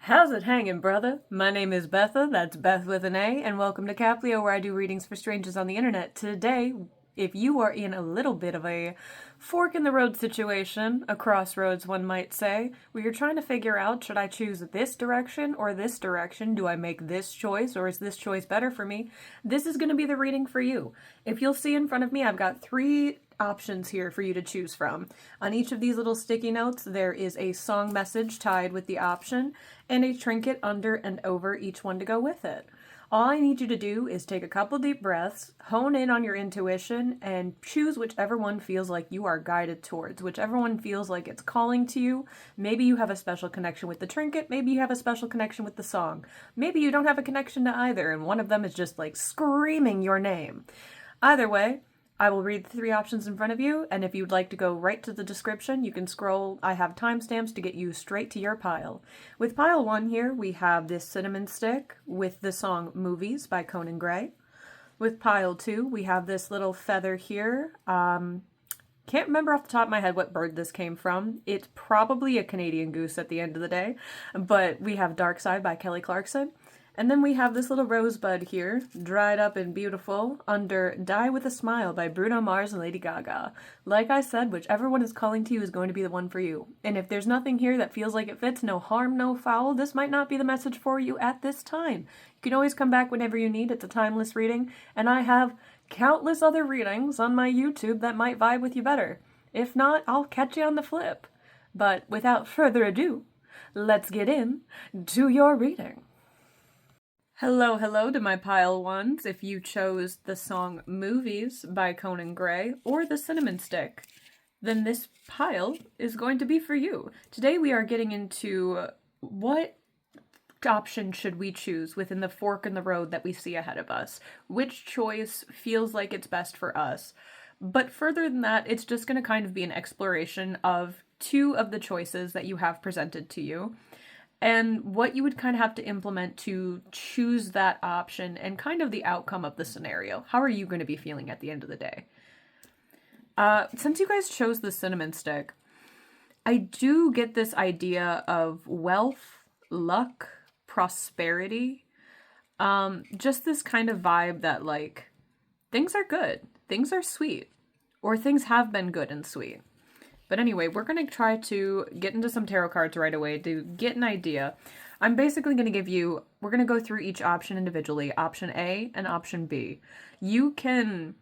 How's it hanging, brother? My name is Betha, that's Beth with an A, and welcome to Caplio, where I do readings for strangers on the internet. Today, if you are in a little bit of a fork in the road situation, a crossroads one might say, where you're trying to figure out, should I choose this direction or this direction? Do I make this choice or is this choice better for me? This is going to be the reading for you. If you'll see in front of me, I've got three options here for you to choose from. On each of these little sticky notes, there is a song message tied with the option and a trinket under and over each one to go with it. All I need you to do is take a couple deep breaths, hone in on your intuition, and choose whichever one feels like you are guided towards, whichever one feels like it's calling to you. Maybe you have a special connection with the trinket, maybe you have a special connection with the song. Maybe you don't have a connection to either, and one of them is just like screaming your name. Either way, I will read the three options in front of you, and if you'd like to go right to the description, you can scroll. I have timestamps to get you straight to your pile. With pile 1 here, we have this cinnamon stick with the song Movies by Conan. With pile 2, we have this little feather here. Can't remember off the top of my head what bird this came from. It's probably a Canadian goose at the end of the day, but we have Dark Side by Clarkson. And then we have this little rosebud here, dried up and beautiful, under Die With a Smile by Bruno Mars and Lady Gaga. Like I said, whichever one is calling to you is going to be the one for you. And if there's nothing here that feels like it fits, no harm, no foul, this might not be the message for you at this time. You can always come back whenever you need. It's a timeless reading, and I have countless other readings on my YouTube that might vibe with you better. If not, I'll catch you on the flip. But without further ado, let's get in to your reading. Hello to my pile ones. If you chose the song Movies by Conan or the cinnamon stick, then this pile is going to be for you. Today we are getting into what option should we choose within the fork in the road that we see ahead of us. Which choice feels like it's best for us? But further than that, it's just going to kind of be an exploration of two of the choices that you have presented to you, and what you would kind of have to implement to choose that option and kind of the outcome of the scenario. How are you going to be feeling at the end of the day? Since you guys chose the cinnamon stick, I do get this idea of wealth, luck, prosperity, just this kind of vibe that like things are good, things are sweet, or things have been good and sweet. But anyway, we're going to try to get into some tarot cards right away to get an idea. I'm basically going to give you, we're going to go through each option individually, option A and option B. You can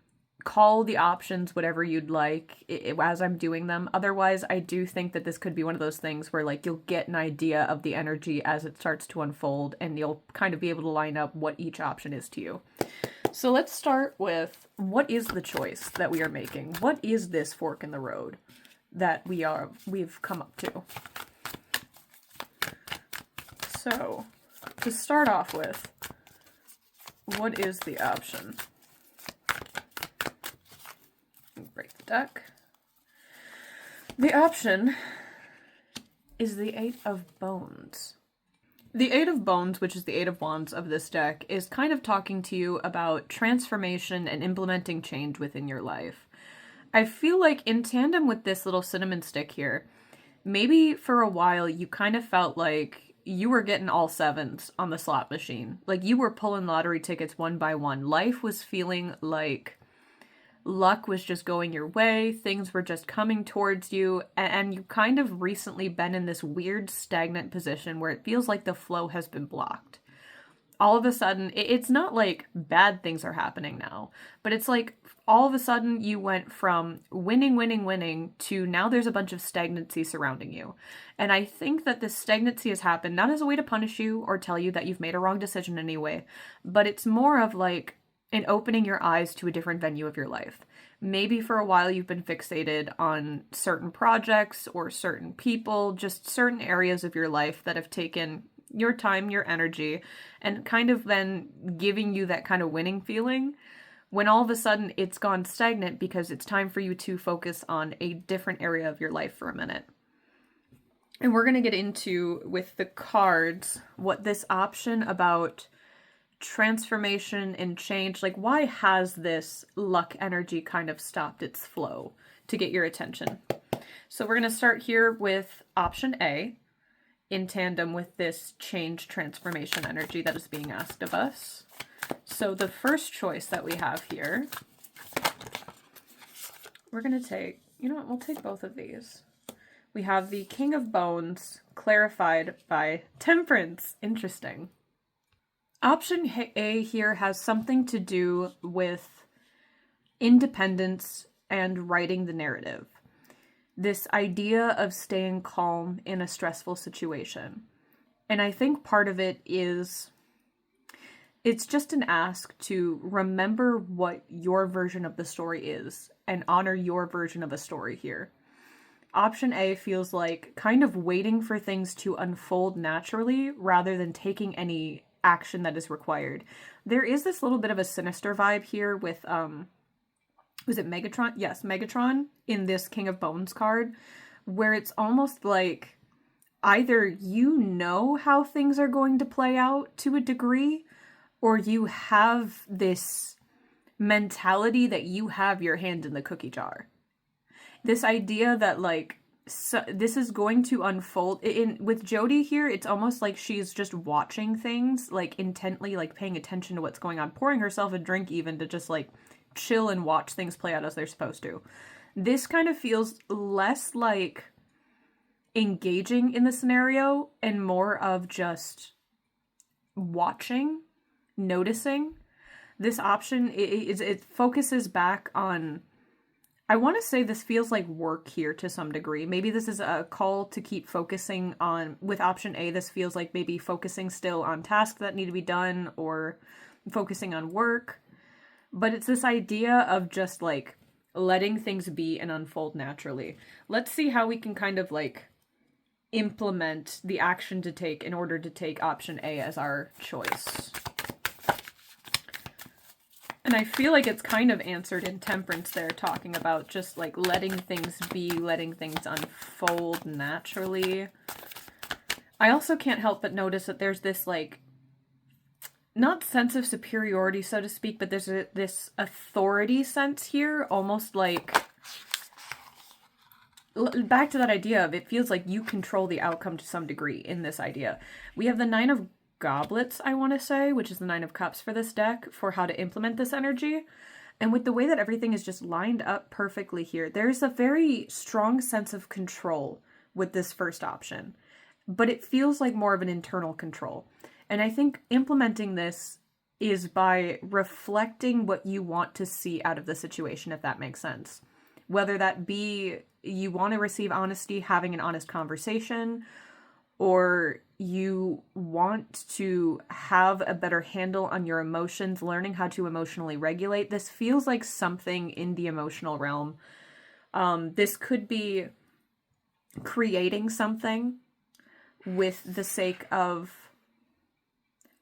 call the options whatever you'd like as I'm doing them. Otherwise, I do think that this could be one of those things where like you'll get an idea of the energy as it starts to unfold, and you'll kind of be able to line up what each option is to you. So let's start with, what is the choice that we are making? What is this fork in the road that we've come up to? So, to start off with, what is the option? Break the deck. The option is the Eight of Bones. The Eight of Bones, which is the Eight of Wands of this deck, is kind of talking to you about transformation and implementing change within your life. I feel like in tandem with this little cinnamon stick here, maybe for a while you kind of felt like you were getting all sevens on the slot machine. Like you were pulling lottery tickets one by one. Life was feeling like luck was just going your way. Things were just coming towards you. And you kind of recently been in this weird stagnant position where it feels like the flow has been blocked. All of a sudden, it's not like bad things are happening now, but it's like all of a sudden you went from winning to now there's a bunch of stagnancy surrounding you. And I think that this stagnancy has happened not as a way to punish you or tell you that you've made a wrong decision anyway, but it's more of like an opening your eyes to a different venue of your life. Maybe for a while you've been fixated on certain projects or certain people, just certain areas of your life that have taken your time, your energy, and kind of been giving you that kind of winning feeling, when all of a sudden it's gone stagnant because it's time for you to focus on a different area of your life for a minute. And we're going to get into, with the cards, what this option about transformation and change, like why has this luck energy kind of stopped its flow to get your attention? So we're going to start here with option A. in tandem with this change transformation energy that is being asked of us. So the first choice that we have here, we're going to take, you know what, we'll take both of these. We have the King of Bones clarified by Temperance. Interesting. Option A here has something to do with independence and writing the narrative. This idea of staying calm in a stressful situation. And I think part of it is, it's just an ask to remember what your version of the story is and honor your version of a story here. Option A feels like kind of waiting for things to unfold naturally rather than taking any action that is required. There is this little bit of a sinister vibe here with, was it Megatron? Yes, Megatron in this King of Bones card, where it's almost like either you know how things are going to play out to a degree, or you have this mentality that you have your hand in the cookie jar. This idea that, like, so this is going to unfold. With Jodie here, it's almost like she's just watching things, like, intently, like, paying attention to what's going on, pouring herself a drink even to just, like, chill and watch things play out as they're supposed to. This kind of feels less like engaging in the scenario and more of just watching, noticing. This option, it focuses back on, I want to say this feels like work here to some degree. Maybe this is a call to keep focusing on, with option A, this feels like maybe focusing still on tasks that need to be done or focusing on work. But it's this idea of just, like, letting things be and unfold naturally. Let's see how we can kind of, like, implement the action to take in order to take option A as our choice. And I feel like it's kind of answered in Temperance there, talking about just, like, letting things be, letting things unfold naturally. I also can't help but notice that there's this, like, not sense of superiority, so to speak, but there's this authority sense here, almost like, back to that idea of, it feels like you control the outcome to some degree in this idea. We have the Nine of Goblets, I want to say, which is the Nine of Cups for this deck, for how to implement this energy. And with the way that everything is just lined up perfectly here, there's a very strong sense of control with this first option, but it feels like more of an internal control. And I think implementing this is by reflecting what you want to see out of the situation, if that makes sense. Whether that be you want to receive honesty, having an honest conversation, or you want to have a better handle on your emotions, learning how to emotionally regulate. This feels like something in the emotional realm. This could be creating something with the sake of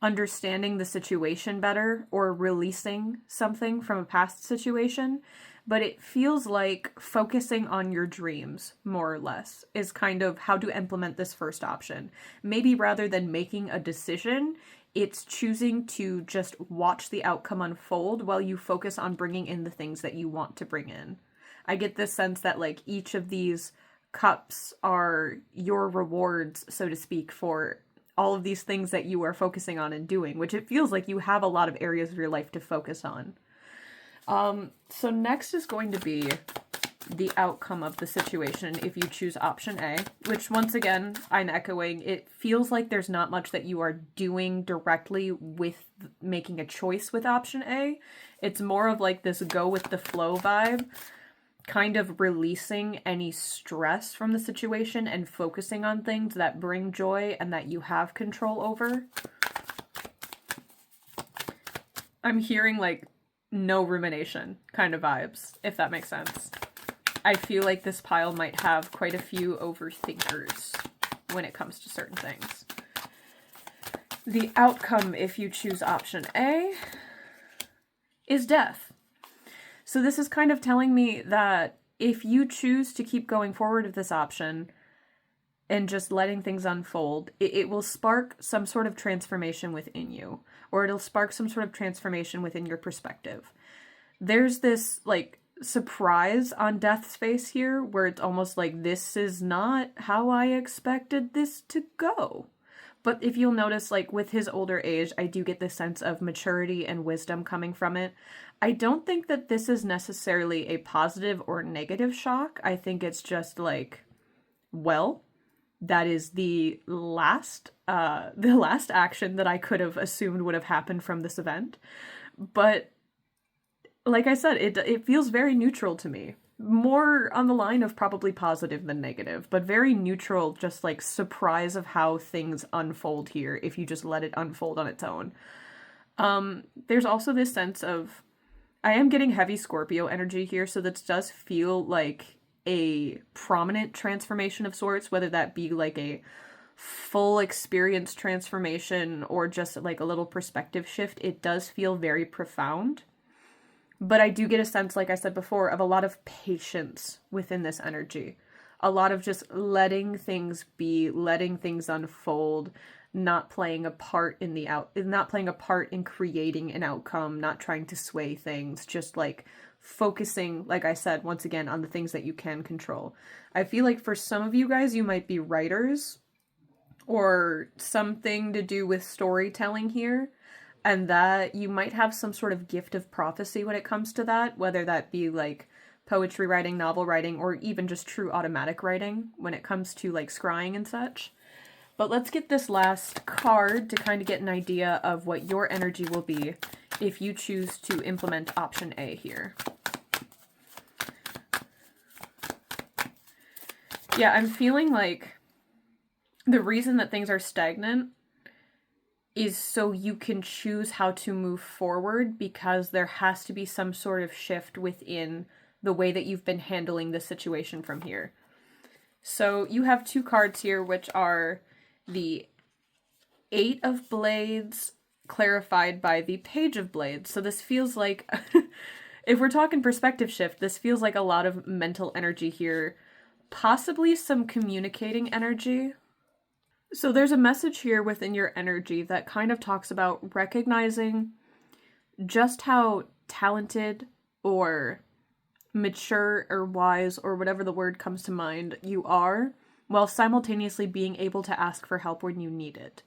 understanding the situation better or releasing something from a past situation, but it feels like focusing on your dreams, more or less, is kind of how to implement this first option. Maybe rather than making a decision, it's choosing to just watch the outcome unfold while you focus on bringing in the things that you want to bring in. I get this sense that, like, each of these cups are your rewards, so to speak, for all of these things that you are focusing on and doing, which it feels like you have a lot of areas of your life to focus on. So next is going to be the outcome of the situation if you choose option A, which once again, I'm echoing, it feels like there's not much that you are doing directly with making a choice with option A. It's more of like this go with the flow vibe, kind of releasing any stress from the situation and focusing on things that bring joy and that you have control over. I'm hearing like no rumination kind of vibes, if that makes sense. I feel like this pile might have quite a few overthinkers when it comes to certain things. The outcome, if you choose option A, is death. So this is kind of telling me that if you choose to keep going forward with this option and just letting things unfold, it will spark some sort of transformation within you, or it'll spark some sort of transformation within your perspective. There's this, like, surprise on Death's face here, where it's almost like, this is not how I expected this to go. But if you'll notice, like, with his older age, I do get this sense of maturity and wisdom coming from it. I don't think that this is necessarily a positive or negative shock. I think it's just like, well, that is the last action that I could have assumed would have happened from this event. But like I said, it feels very neutral to me. More on the line of probably positive than negative, but very neutral, just like surprise of how things unfold here if you just let it unfold on its own. There's also this sense of, I am getting heavy Scorpio energy here, so this does feel like a prominent transformation of sorts, whether that be like a full experience transformation or just like a little perspective shift. It does feel very profound. But I do get a sense, like I said before, of a lot of patience within this energy. A lot of just letting things be, letting things unfold, not playing a part in not playing a part in creating an outcome, not trying to sway things, just like focusing, like I said, once again, on the things that you can control. I feel like for some of you guys, you might be writers or something to do with storytelling here, and that you might have some sort of gift of prophecy when it comes to that, whether that be like poetry writing, novel writing, or even just true automatic writing when it comes to like scrying and such. But let's get this last card to kind of get an idea of what your energy will be if you choose to implement option A here. Yeah, I'm feeling like the reason that things are stagnant is so you can choose how to move forward, because there has to be some sort of shift within the way that you've been handling the situation from here. So you have two cards here, which are the Eight of Blades clarified by the Page of Blades. So this feels like, if we're talking perspective shift, this feels like a lot of mental energy here, possibly some communicating energy. So there's a message here within your energy that kind of talks about recognizing just how talented or mature or wise or whatever the word comes to mind you are, while simultaneously being able to ask for help when you need it.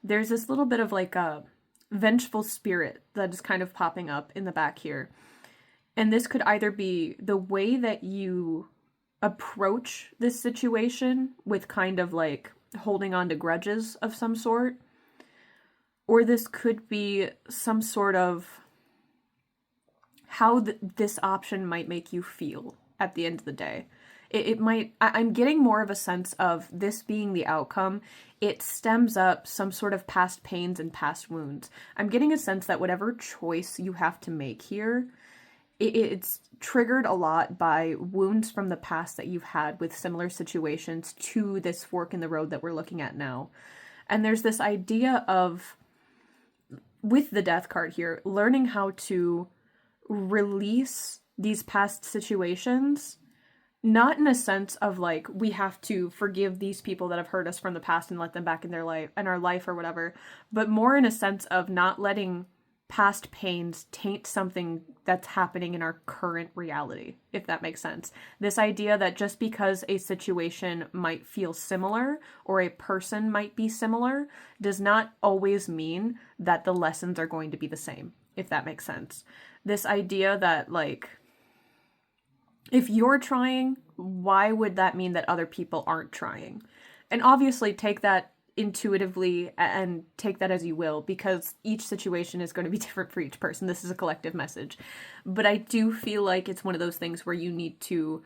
There's this little bit of like a vengeful spirit that is kind of popping up in the back here. And this could either be the way that you approach this situation with kind of like holding on to grudges of some sort, or this could be some sort of how this option might make you feel at the end of the day. It might, I'm getting more of a sense of this being the outcome. It stems up some sort of past pains and past wounds. I'm getting a sense that whatever choice you have to make here, it's triggered a lot by wounds from the past that you've had with similar situations to this fork in the road that we're looking at now. And there's this idea of, with the Death card here, learning how to release these past situations, not in a sense of like, we have to forgive these people that have hurt us from the past and let them back in their life, in our life or whatever, but more in a sense of not letting past pains taint something that's happening in our current reality, if that makes sense. This idea that just because a situation might feel similar or a person might be similar does not always mean that the lessons are going to be the same, if that makes sense. This idea that like, if you're trying, why would that mean that other people aren't trying? And obviously take that intuitively and take that as you will, because each situation is going to be different for each person. This is a collective message. But I do feel like it's one of those things where you need to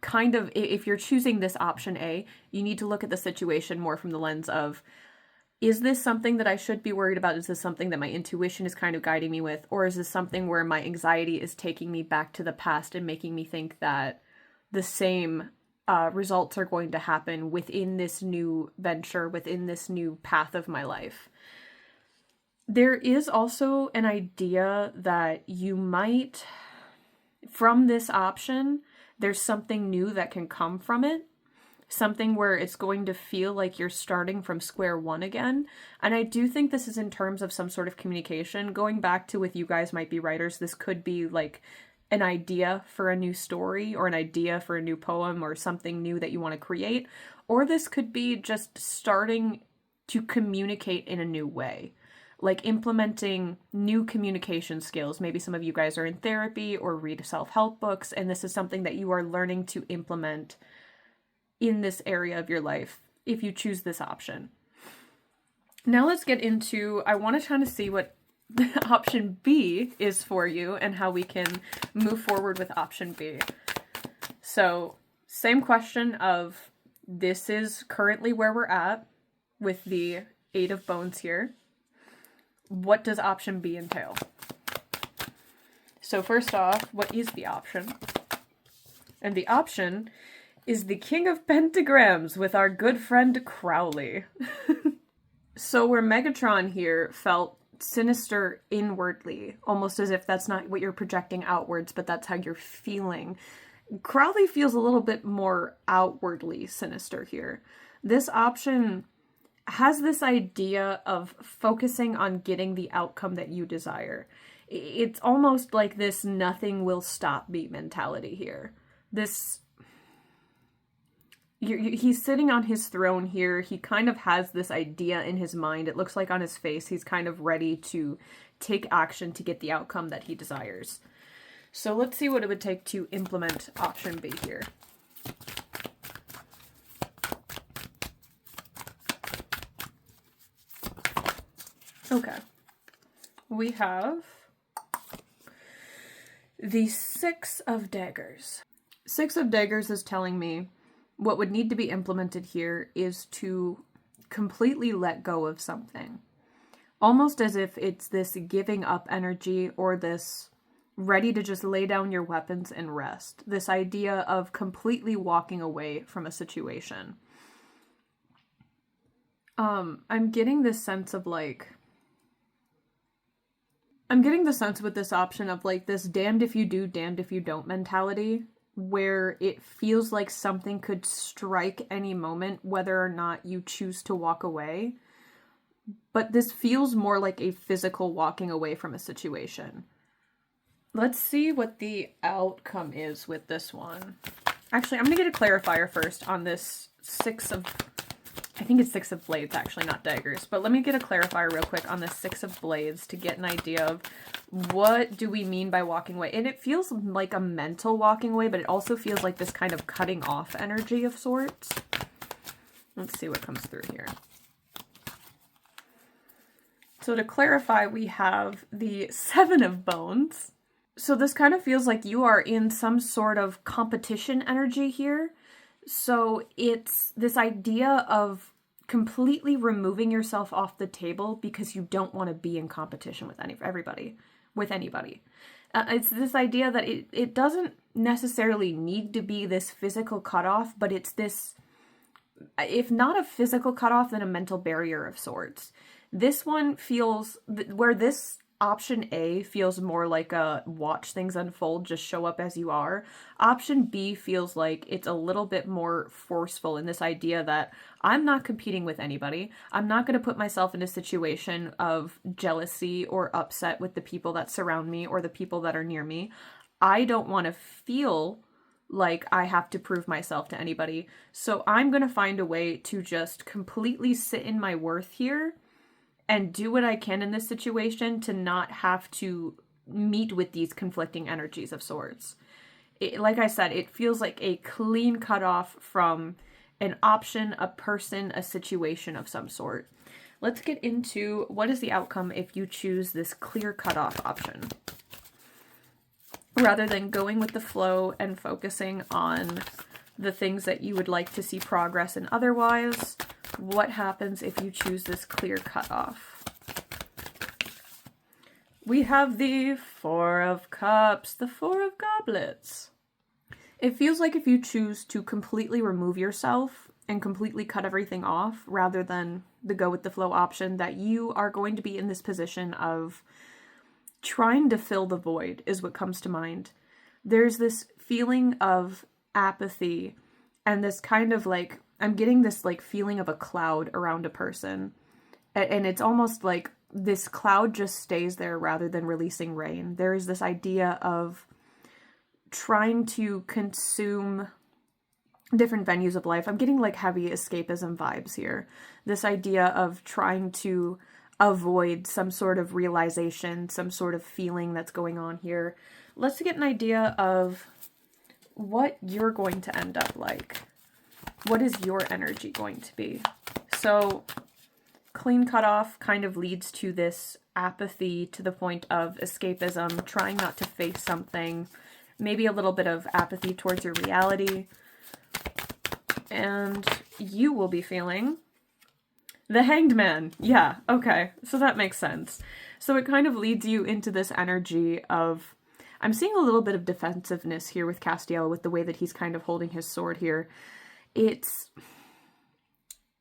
kind of, if you're choosing this option A, you need to look at the situation more from the lens of, is this something that I should be worried about? Is this something that my intuition is kind of guiding me with? Or is this something where my anxiety is taking me back to the past and making me think that the same results are going to happen within this new venture, within this new path of my life? There is also an idea that you might, from this option, there's something new that can come from it. Something where it's going to feel like you're starting from square one again. And I do think this is in terms of some sort of communication. Going back to, with you guys might be writers, this could be like an idea for a new story or an idea for a new poem or something new that you want to create. Or this could be just starting to communicate in a new way, like implementing new communication skills. Maybe some of you guys are in therapy or read self-help books, and this is something that you are learning to implement in this area of your life if you choose this option. Now let's get into, I want to kind of see what option B is for you and how we can move forward with option B. So, same question of, this is currently where we're at with the 8 of Bones here. What does option B entail? So first off, what is the option? And the option is the King of Pentagrams with our good friend Crowley. So where Megatron here felt sinister inwardly, almost as if that's not what you're projecting outwards, but that's how you're feeling, Crowley feels a little bit more outwardly sinister here. This option has this idea of focusing on getting the outcome that you desire. It's almost like this nothing will stop me mentality here. This, he's sitting on his throne here. He kind of has this idea in his mind. It looks like on his face he's kind of ready to take action to get the outcome that he desires. So let's see what it would take to implement option B here. Okay, we have the 6 of Daggers. 6 of Daggers is telling me what would need to be implemented here is to completely let go of something. Almost as if it's this giving up energy or this ready to just lay down your weapons and rest. This idea of completely walking away from a situation. I'm getting this sense of like, I'm getting the sense with this option of like this damned if you do, damned if you don't mentality, where it feels like something could strike any moment, whether or not you choose to walk away. But this feels more like a physical walking away from a situation. Let's see what the outcome is with this one. Actually, I'm going to get a clarifier first on this 6 of... I think it's 6 of Blades, actually, not Daggers. But let me get a clarifier real quick on the 6 of Blades to get an idea of what do we mean by walking away. And it feels like a mental walking away, but it also feels like this kind of cutting off energy of sorts. Let's see what comes through here. So to clarify, we have the 7 of Bones. So this kind of feels like you are in some sort of competition energy here. So it's this idea of completely removing yourself off the table because you don't want to be in competition with anybody. It's this idea that it doesn't necessarily need to be this physical cutoff, but it's this, if not a physical cutoff, then a mental barrier of sorts. This one feels, where this option A feels more like a watch things unfold, just show up as you are. Option B feels like it's a little bit more forceful in this idea that I'm not competing with anybody. I'm not going to put myself in a situation of jealousy or upset with the people that surround me or the people that are near me. I don't want to feel like I have to prove myself to anybody. So I'm going to find a way to just completely sit in my worth here and do what I can in this situation to not have to meet with these conflicting energies of sorts. Like I said, it feels like a clean cutoff from an option, a person, a situation of some sort. Let's get into what is the outcome if you choose this clear cutoff option. Rather than going with the flow and focusing on the things that you would like to see progress in otherwise, what happens if you choose this clear cutoff? We have the 4 of Cups, the 4 of Goblets. It feels like if you choose to completely remove yourself and completely cut everything off, rather than the go with the flow option, that you are going to be in this position of trying to fill the void, is what comes to mind. There's this feeling of apathy and this kind of like, I'm getting this like feeling of a cloud around a person. And it's almost like this cloud just stays there rather than releasing rain. There is this idea of trying to consume different venues of life. I'm getting like heavy escapism vibes here. This idea of trying to avoid some sort of realization, some sort of feeling that's going on here. Let's get an idea of what you're going to end up like. What is your energy going to be? So clean cutoff kind of leads to this apathy to the point of escapism, trying not to face something, maybe a little bit of apathy towards your reality. And you will be feeling the Hanged Man. Yeah, okay, so that makes sense. So it kind of leads you into this energy of, I'm seeing a little bit of defensiveness here with Castiel, with the way that he's kind of holding his sword here. It's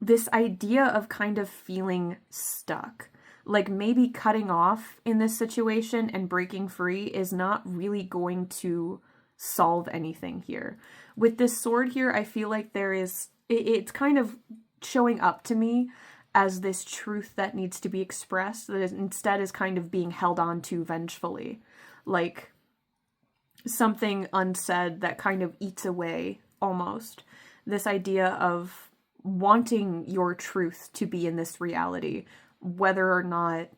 this idea of kind of feeling stuck. Like maybe cutting off in this situation and breaking free is not really going to solve anything here. With this sword here, I feel like it's kind of showing up to me as this truth that needs to be expressed, that instead is kind of being held on to vengefully. Like something unsaid that kind of eats away, almost. This idea of wanting your truth to be in this reality, whether or not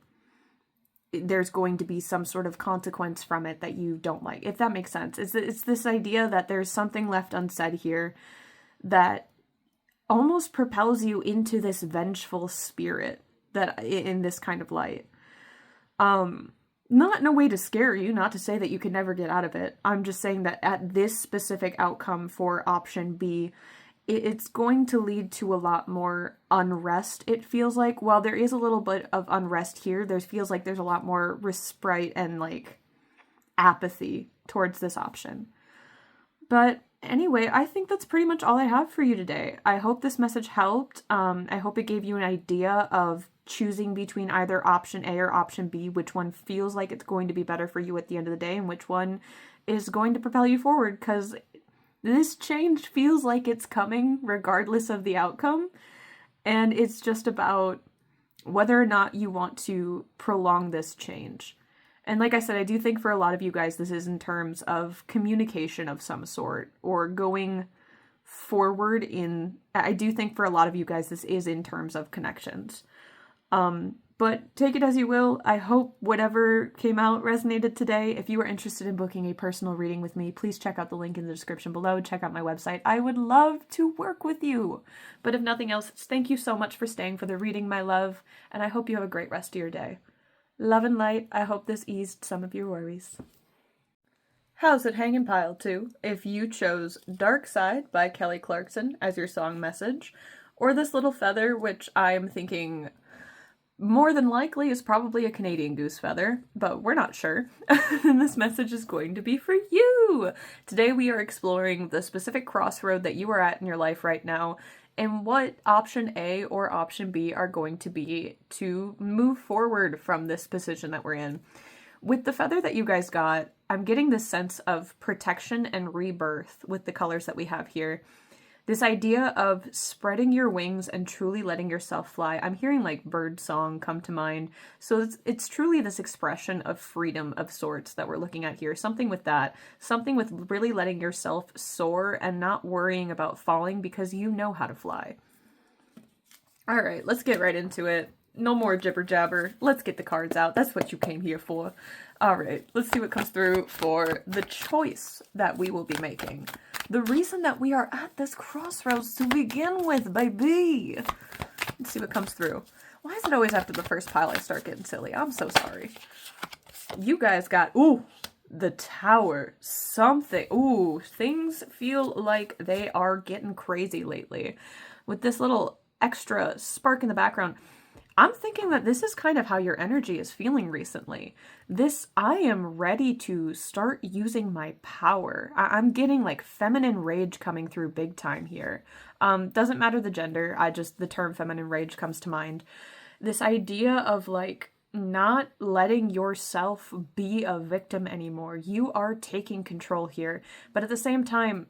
there's going to be some sort of consequence from it that you don't like, if that makes sense. It's this idea that there's something left unsaid here that almost propels you into this vengeful spirit that in this kind of light. Not in a way to scare you, not to say that you can never get out of it. I'm just saying that at this specific outcome for option B, it's going to lead to a lot more unrest, it feels like. While there is a little bit of unrest here, there feels like there's a lot more respite and like apathy towards this option. But anyway, I think that's pretty much all I have for you today. I hope this message helped. I hope it gave you an idea of choosing between either option A or option B, which one feels like it's going to be better for you at the end of the day, and which one is going to propel you forward, because this change feels like it's coming regardless of the outcome, and it's just about whether or not you want to prolong this change. And like I said, I do think for a lot of you guys, this is in terms of communication of some sort, or going forward in, I do think for a lot of you guys, this is in terms of connections. But take it as you will. I hope whatever came out resonated today. If you are interested in booking a personal reading with me, please check out the link in the description below. Check out my website. I would love to work with you. But if nothing else, thank you so much for staying for the reading, my love, and I hope you have a great rest of your day. Love and light. I hope this eased some of your worries. How's it hanging, pile 2? If you chose Dark Side by Kelly Clarkson as your song message, or This Little Feather, which I'm thinking more than likely is probably a Canadian goose feather, but we're not sure, then this message is going to be for you! Today we are exploring the specific crossroad that you are at in your life right now, and what option A or option B are going to be to move forward from this position that we're in. With the feather that you guys got, I'm getting this sense of protection and rebirth with the colors that we have here. This idea of spreading your wings and truly letting yourself fly. I'm hearing like bird song come to mind. So it's truly this expression of freedom of sorts that we're looking at here. Something with that. Something with really letting yourself soar and not worrying about falling because you know how to fly. All right, let's get right into it. No more jibber jabber. Let's get the cards out. That's what you came here for. All right, let's see what comes through for the choice that we will be making. The reason that we are at this crossroads to begin with, baby. Let's see what comes through. Why is it always after the first pile I start getting silly? I'm so sorry. You guys got, ooh, the Tower. Something. Ooh, things feel like they are getting crazy lately. With this little extra spark in the background, I'm thinking that this is kind of how your energy is feeling recently. I am ready to start using my power. I'm getting like feminine rage coming through big time here. Doesn't matter the gender, the term feminine rage comes to mind. This idea of like not letting yourself be a victim anymore. You are taking control here. But at the same time,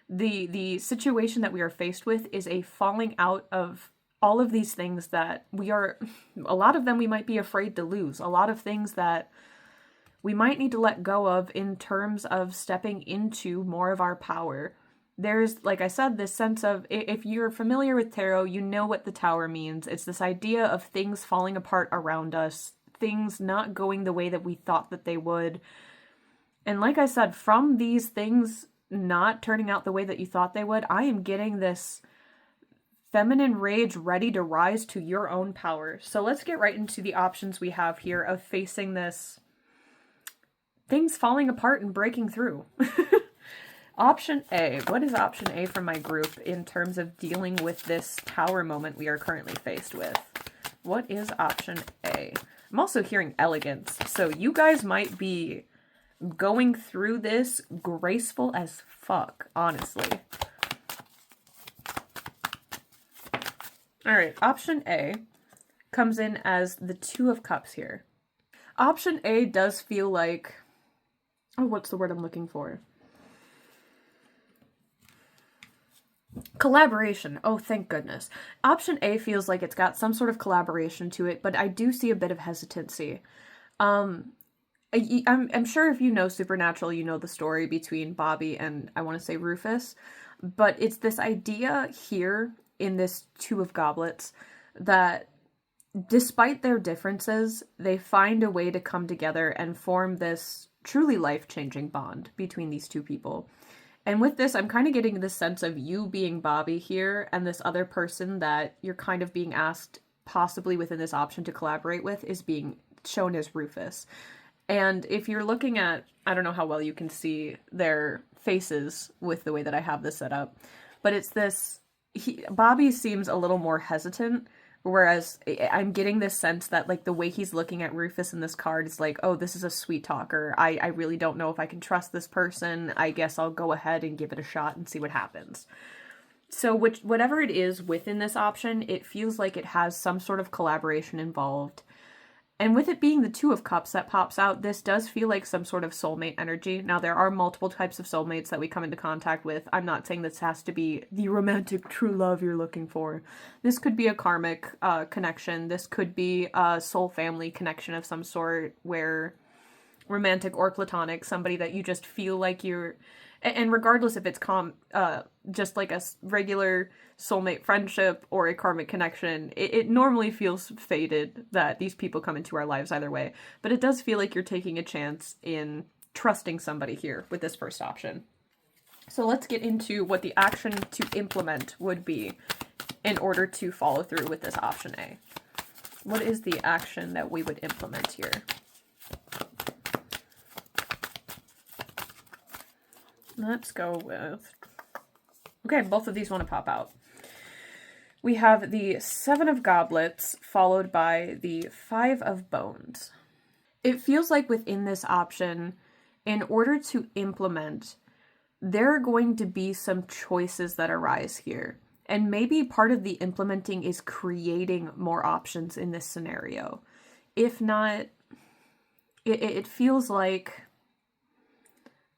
the situation that we are faced with is a falling out of all of these things that a lot of them we might be afraid to lose. A lot of things that we might need to let go of in terms of stepping into more of our power. There's, like I said, this sense of, if you're familiar with tarot, you know what the Tower means. It's this idea of things falling apart around us, things not going the way that we thought that they would. And like I said, from these things not turning out the way that you thought they would, I am getting this feminine rage ready to rise to your own power. So let's get right into the options we have here of facing this things falling apart and breaking through. Option A. What is option A from my group in terms of dealing with this Tower moment we are currently faced with? What is option A? I'm also hearing elegance, so you guys might be going through this graceful as fuck, honestly. Alright, option A comes in as the Two of Cups here. Option A does feel like... oh, what's the word I'm looking for? Collaboration. Oh, thank goodness. Option A feels like it's got some sort of collaboration to it, but I do see a bit of hesitancy. I'm sure if you know Supernatural, you know the story between Bobby and, I want to say, Rufus. But it's this idea here in this Two of Goblets that despite their differences, they find a way to come together and form this truly life-changing bond between these two people. And with this, I'm kind of getting this sense of you being Bobby here and this other person that you're kind of being asked, possibly within this option to collaborate with, is being shown as Rufus. And if you're looking at, I don't know how well you can see their faces with the way that I have this set up, but it's this, Bobby seems a little more hesitant, whereas I'm getting this sense that, like, the way he's looking at Rufus in this card is like, oh, this is a sweet talker. I really don't know if I can trust this person. I guess I'll go ahead and give it a shot and see what happens. So whatever it is within this option, it feels like it has some sort of collaboration involved. And with it being the Two of Cups that pops out, this does feel like some sort of soulmate energy. Now, there are multiple types of soulmates that we come into contact with. I'm not saying this has to be the romantic true love you're looking for. This could be a karmic connection. This could be a soul family connection of some sort, where romantic or platonic, somebody that you just feel like you're... And regardless if it's just like a regular soulmate friendship or a karmic connection, it normally feels fated that these people come into our lives either way. But it does feel like you're taking a chance in trusting somebody here with this first option. So let's get into what the action to implement would be in order to follow through with this option A. What is the action that we would implement here? Let's go with... okay, both of these want to pop out. We have the Seven of Goblets followed by the Five of Bones. It feels like within this option, in order to implement, there are going to be some choices that arise here. And maybe part of the implementing is creating more options in this scenario. If not, it feels like,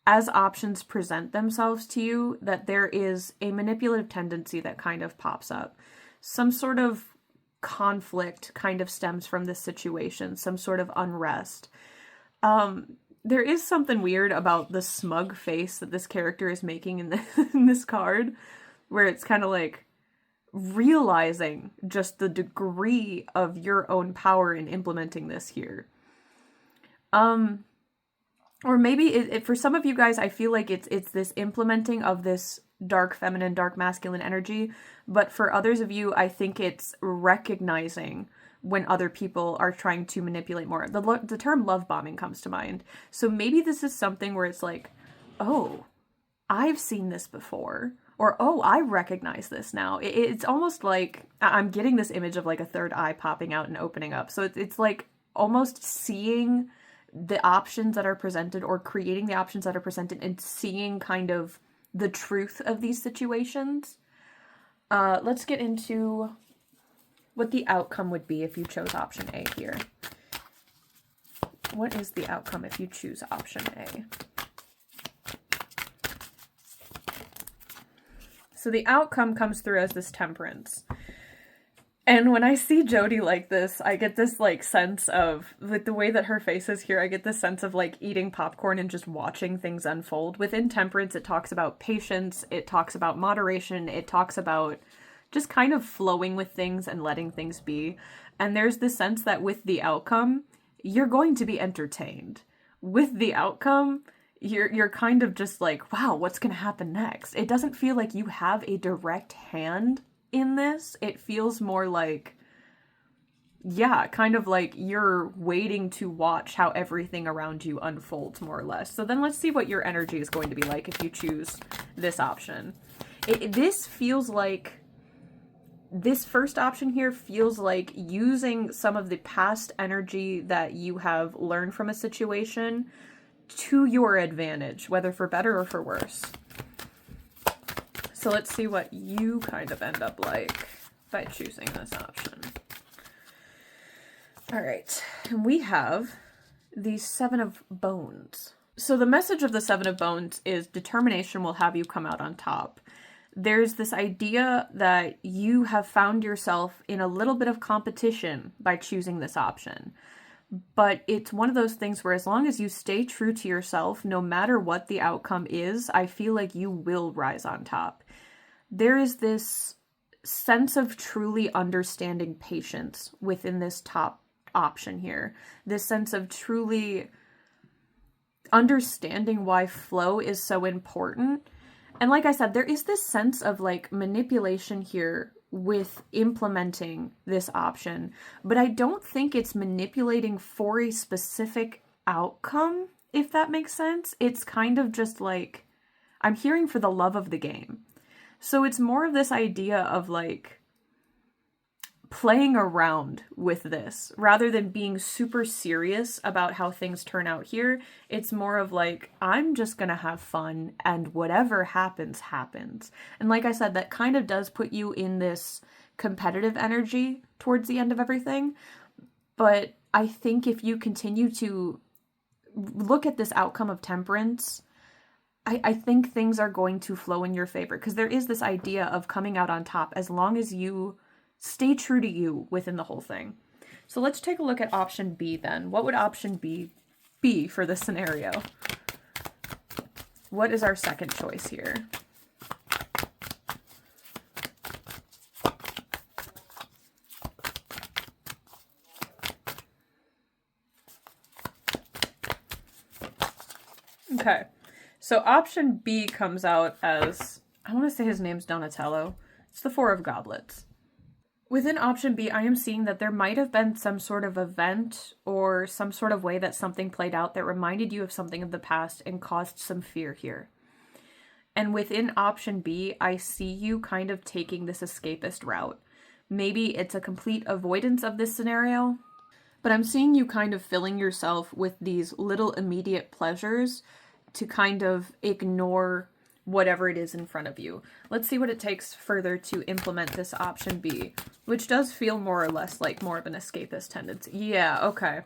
as options present themselves to you, that there is a manipulative tendency that kind of pops up. Some sort of conflict kind of stems from this situation, some sort of unrest. There is something weird about the smug face that this character is making in this card, where it's kind of like realizing just the degree of your own power in implementing this here. Or maybe for some of you guys, I feel like it's this implementing of this dark feminine, dark masculine energy. But for others of you, I think it's recognizing when other people are trying to manipulate more. The term love bombing comes to mind. So maybe this is something where it's like, oh, I've seen this before. Or, oh, I recognize this now. It's almost like I'm getting this image of like a third eye popping out and opening up. So it's like almost seeing the options that are presented, or creating the options that are presented and seeing kind of the truth of these situations. Let's get into what the outcome would be if you chose option A here. What is the outcome if you choose option A? So the outcome comes through as this Temperance. And when I see Jodie like this, I get this like sense of, with the way that her face is here, I get this sense of like eating popcorn and just watching things unfold. Within Temperance, it talks about patience, it talks about moderation, it talks about just kind of flowing with things and letting things be. And there's this sense that with the outcome, you're going to be entertained. With the outcome, you're kind of just like, wow, what's going to happen next? It doesn't feel like you have a direct hand in this. It feels more like, yeah, kind of like you're waiting to watch how everything around you unfolds, more or less. So then let's see what your energy is going to be like if you choose this option. This feels like, this first option here feels like using some of the past energy that you have learned from a situation to your advantage, whether for better or for worse. So let's see what you kind of end up like by choosing this option. All right, and we have the Seven of Bones. So the message of the Seven of Bones is determination will have you come out on top. There's this idea that you have found yourself in a little bit of competition by choosing this option. But it's one of those things where as long as you stay true to yourself, no matter what the outcome is, I feel like you will rise on top. There is this sense of truly understanding patience within this top option here. This sense of truly understanding why flow is so important. And like I said, there is this sense of like manipulation here with implementing this option, but I don't think it's manipulating for a specific outcome, if that makes sense. It's kind of just like, I'm hearing for the love of the game. So it's more of this idea of like playing around with this rather than being super serious about how things turn out here. It's more of like, I'm just gonna have fun and whatever happens, happens. And like I said, that kind of does put you in this competitive energy towards the end of everything. But I think if you continue to look at this outcome of Temperance, I think things are going to flow in your favor, because there is this idea of coming out on top as long as you stay true to you within the whole thing. So let's take a look at option B then. What would option B be for this scenario? What is our second choice here? Okay, so option B comes out as, I want to say his name's Donatello. It's the Four of Goblets. Within option B, I am seeing that there might have been some sort of event or some sort of way that something played out that reminded you of something of the past and caused some fear here. And within option B, I see you kind of taking this escapist route. Maybe it's a complete avoidance of this scenario, but I'm seeing you kind of filling yourself with these little immediate pleasures to kind of ignore whatever it is in front of you. Let's see what it takes further to implement this option B, which does feel more or less like more of an escapist tendency. Yeah, okay.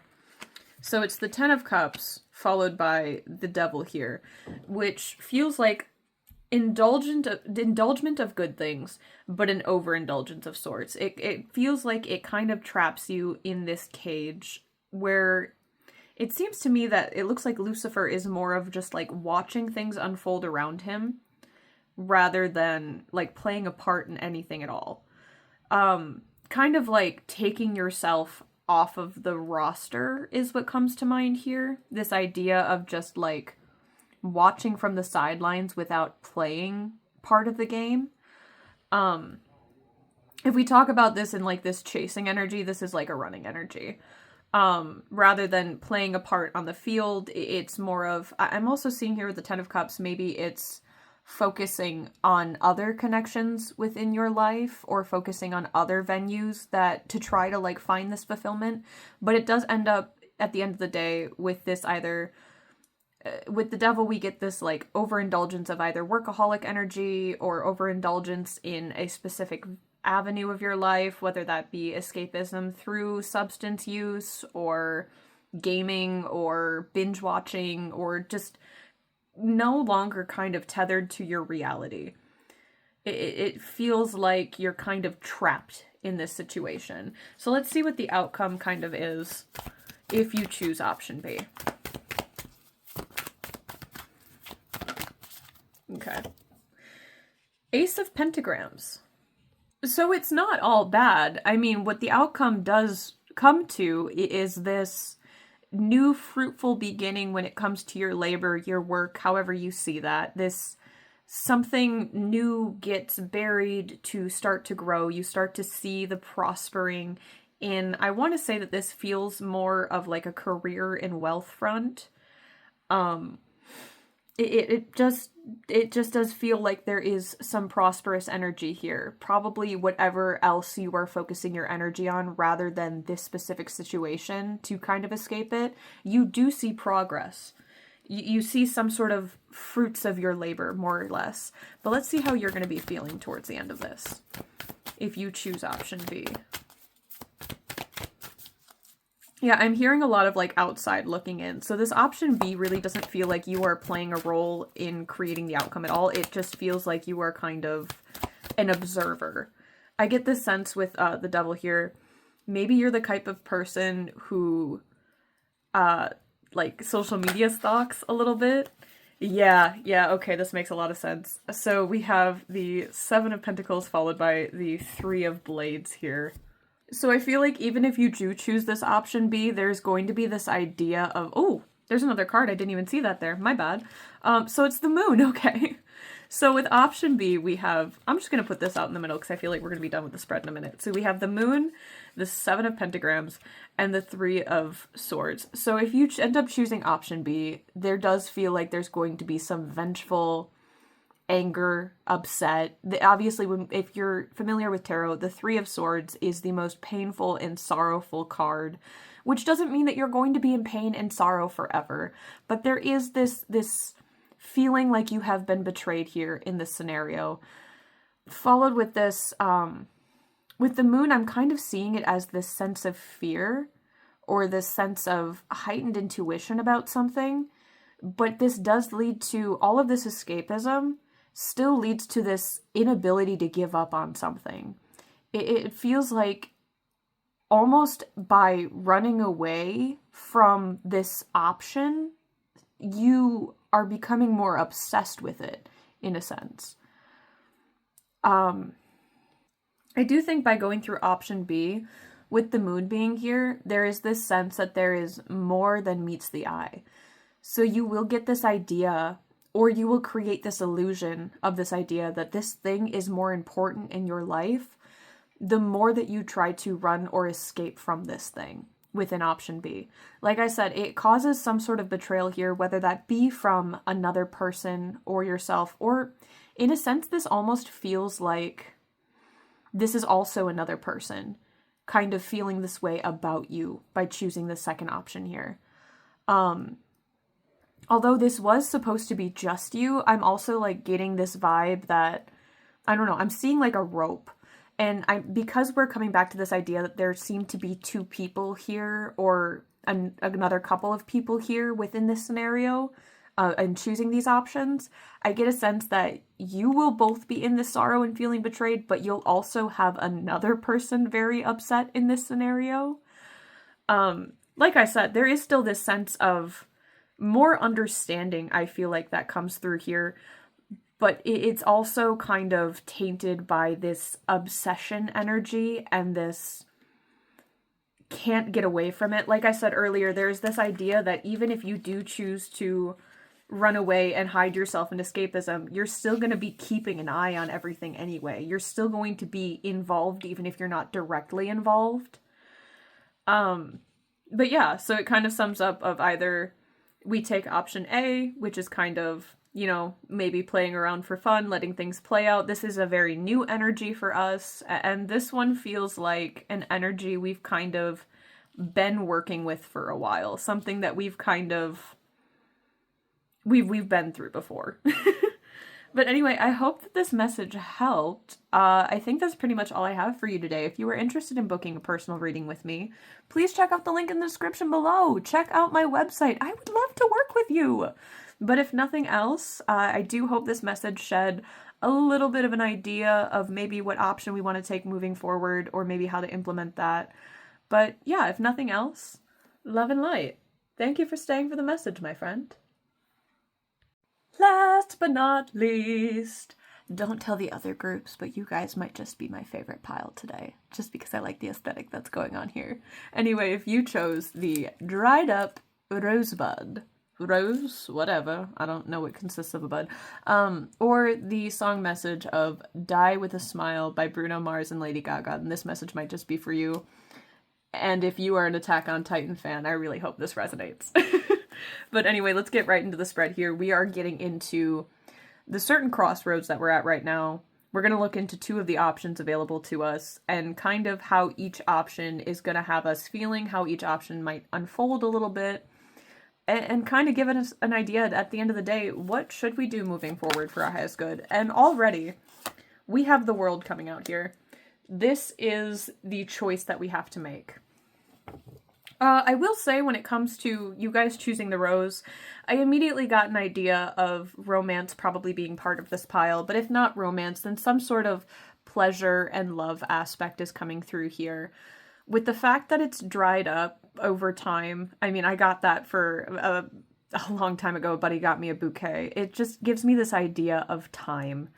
So it's the Ten of Cups followed by the Devil here, which feels like indulgent of good things, but an overindulgence of sorts. It feels like it kind of traps you in this cage where it seems to me that it looks like Lucifer is more of just like watching things unfold around him rather than like playing a part in anything at all. Kind of like taking yourself off of the roster is what comes to mind here. This idea of just like watching from the sidelines without playing part of the game. If we talk about this in like this chasing energy, this is like a running energy. Rather than playing a part on the field, it's more of, I'm also seeing here with the Ten of Cups, maybe it's focusing on other connections within your life or focusing on other venues that to try to like find this fulfillment. But it does end up at the end of the day with this either, with the Devil, we get this like overindulgence of either workaholic energy or overindulgence in a specific avenue of your life, whether that be escapism through substance use or gaming or binge watching or just no longer kind of tethered to your reality. It feels like you're kind of trapped in this situation. So let's see what the outcome kind of is if you choose option B. Okay. Ace of Pentagrams. So it's not all bad. I mean, what the outcome does come to is this new fruitful beginning when it comes to your labor, your work, however you see that. This something new gets buried to start to grow. You start to see the prospering in, I want to say that this feels more of like a career and wealth front. It just does feel like there is some prosperous energy here. Probably whatever else you are focusing your energy on rather than this specific situation to kind of escape it. You do see progress. You see some sort of fruits of your labor, more or less. But let's see how you're going to be feeling towards the end of this if you choose option B. Yeah, I'm hearing a lot of like outside looking in. So this option B really doesn't feel like you are playing a role in creating the outcome at all. It just feels like you are kind of an observer. I get this sense with the devil here. Maybe you're the type of person who like social media stalks a little bit. Yeah, okay, this makes a lot of sense. So we have the Seven of Pentacles followed by the Three of Blades here. So I feel like even if you do choose this option B, there's going to be this idea of, oh, there's another card. I didn't even see that there. My bad. So it's the moon. Okay. So with option B, we have, I'm just going to put this out in the middle because I feel like we're going to be done with the spread in a minute. So we have the moon, the Seven of Pentagrams, and the Three of Swords. So if you end up choosing option B, there does feel like there's going to be some vengeful anger, upset. Obviously, if you're familiar with tarot, the Three of Swords is the most painful and sorrowful card, which doesn't mean that you're going to be in pain and sorrow forever. But there is this feeling like you have been betrayed here in this scenario. Followed with this, with the moon, I'm kind of seeing it as this sense of fear or this sense of heightened intuition about something. But this does lead to all of this escapism. Still leads to this inability to give up on something. It feels like almost by running away from this option, you are becoming more obsessed with it, in a sense. I do think by going through option B, with the moon being here, there is this sense that there is more than meets the eye. So you will get this idea, or you will create this illusion of this idea that this thing is more important in your life the more that you try to run or escape from this thing within option B. Like I said, it causes some sort of betrayal here, whether that be from another person or yourself, or in a sense, this almost feels like this is also another person kind of feeling this way about you by choosing the second option here. Although this was supposed to be just you, I'm also like getting this vibe that, I don't know, I'm seeing like a rope. And because we're coming back to this idea that there seem to be two people here or another couple of people here within this scenario and choosing these options, I get a sense that you will both be in this sorrow and feeling betrayed, but you'll also have another person very upset in this scenario. Like I said, there is still this sense of more understanding, I feel like, that comes through here, but it's also kind of tainted by this obsession energy and this can't get away from it. Like I said earlier, there's this idea that even if you do choose to run away and hide yourself in escapism, you're still going to be keeping an eye on everything anyway. You're still going to be involved even if you're not directly involved. But yeah, so it kind of sums up of either we take option A, which is kind of, you know, maybe playing around for fun, letting things play out. This is a very new energy for us. And this one feels like an energy we've kind of been working with for a while. Something that we've kind of, we've been through before. But anyway, I hope that this message helped. I think that's pretty much all I have for you today. If you are interested in booking a personal reading with me, please check out the link in the description below. Check out my website. I would love to work with you. But if nothing else, I do hope this message shed a little bit of an idea of maybe what option we want to take moving forward, or maybe how to implement that. But yeah, if nothing else, love and light. Thank you for staying for the message, my friend. Last but not least, don't tell the other groups, but you guys might just be my favorite pile today, just because I like the aesthetic that's going on here. Anyway, if you chose the dried up rosebud, rose, whatever, I don't know what consists of a bud, or the song message of Die With a Smile by Bruno Mars and Lady Gaga, and this message might just be for you. And if you are an Attack on Titan fan, I really hope this resonates. But anyway, let's get right into the spread here. We are getting into the certain crossroads that we're at right now. We're going to look into two of the options available to us and kind of how each option is going to have us feeling, how each option might unfold a little bit, and kind of give us an idea at the end of the day, what should we do moving forward for our highest good? And already, we have the world coming out here. This is the choice that we have to make. I will say, when it comes to you guys choosing the rose, I immediately got an idea of romance probably being part of this pile, but if not romance, then some sort of pleasure and love aspect is coming through here. With the fact that it's dried up over time, I mean, I got that for a long time ago. A buddy got me a bouquet. It just gives me this idea of time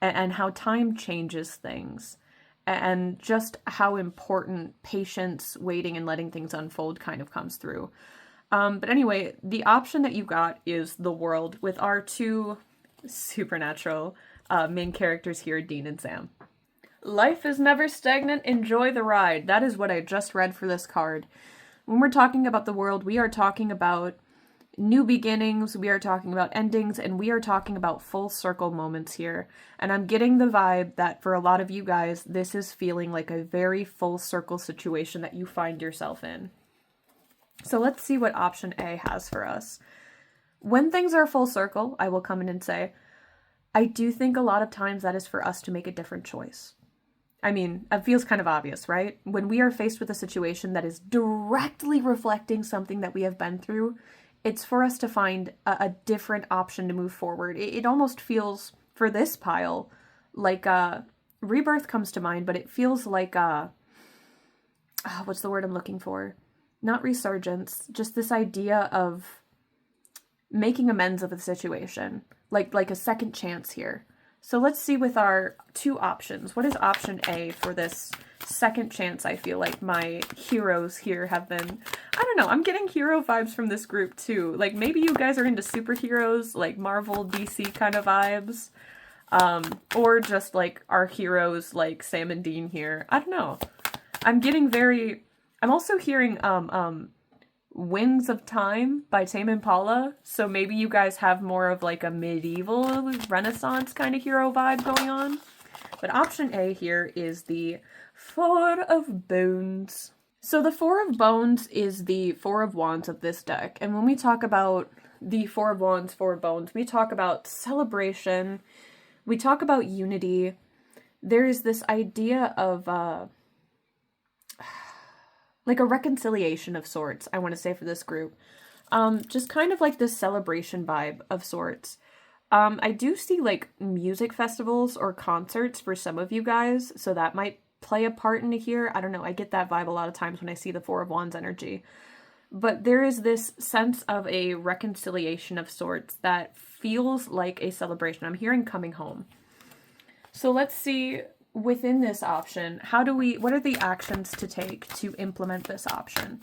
and how time changes things. And just how important patience, waiting, and letting things unfold kind of comes through. But anyway, the option that you got is the world, with our two supernatural main characters here, Dean and Sam. Life is never stagnant, enjoy the ride. That is what I just read for this card. When we're talking about the world, we are talking about new beginnings, we are talking about endings, and we are talking about full circle moments here. And I'm getting the vibe that for a lot of you guys, this is feeling like a very full circle situation that you find yourself in. So let's see what option A has for us. When things are full circle, I will come in and say, I do think a lot of times that is for us to make a different choice. I mean, it feels kind of obvious, right? When we are faced with a situation that is directly reflecting something that we have been through, it's for us to find a different option to move forward. It almost feels, for this pile, like rebirth comes to mind, but it feels like what's the word I'm looking for? Not resurgence, just this idea of making amends of the situation, like a second chance here. So let's see with our two options. What is option A for this second chance? I feel like my heroes here have been, I don't know, I'm getting hero vibes from this group too. Like maybe you guys are into superheroes, like Marvel, DC kind of vibes. Or just like our heroes like Sam and Dean here. I don't know. I'm also hearing Winds of Time by Tame Impala, so maybe you guys have more of like a medieval Renaissance kind of hero vibe going on. But option A here is the Four of Bones. So the Four of Bones is the Four of Wands of this deck, and when we talk about the Four of Wands, Four of Bones, we talk about celebration, we talk about unity. There is this idea of like a reconciliation of sorts, I want to say, for this group. Just kind of like this celebration vibe of sorts. I do see like music festivals or concerts for some of you guys, so that might play a part into here. I don't know, I get that vibe a lot of times when I see the Four of Wands energy. But there is this sense of a reconciliation of sorts that feels like a celebration. I'm hearing coming home. So let's see, within this option, what are the actions to take to implement this option?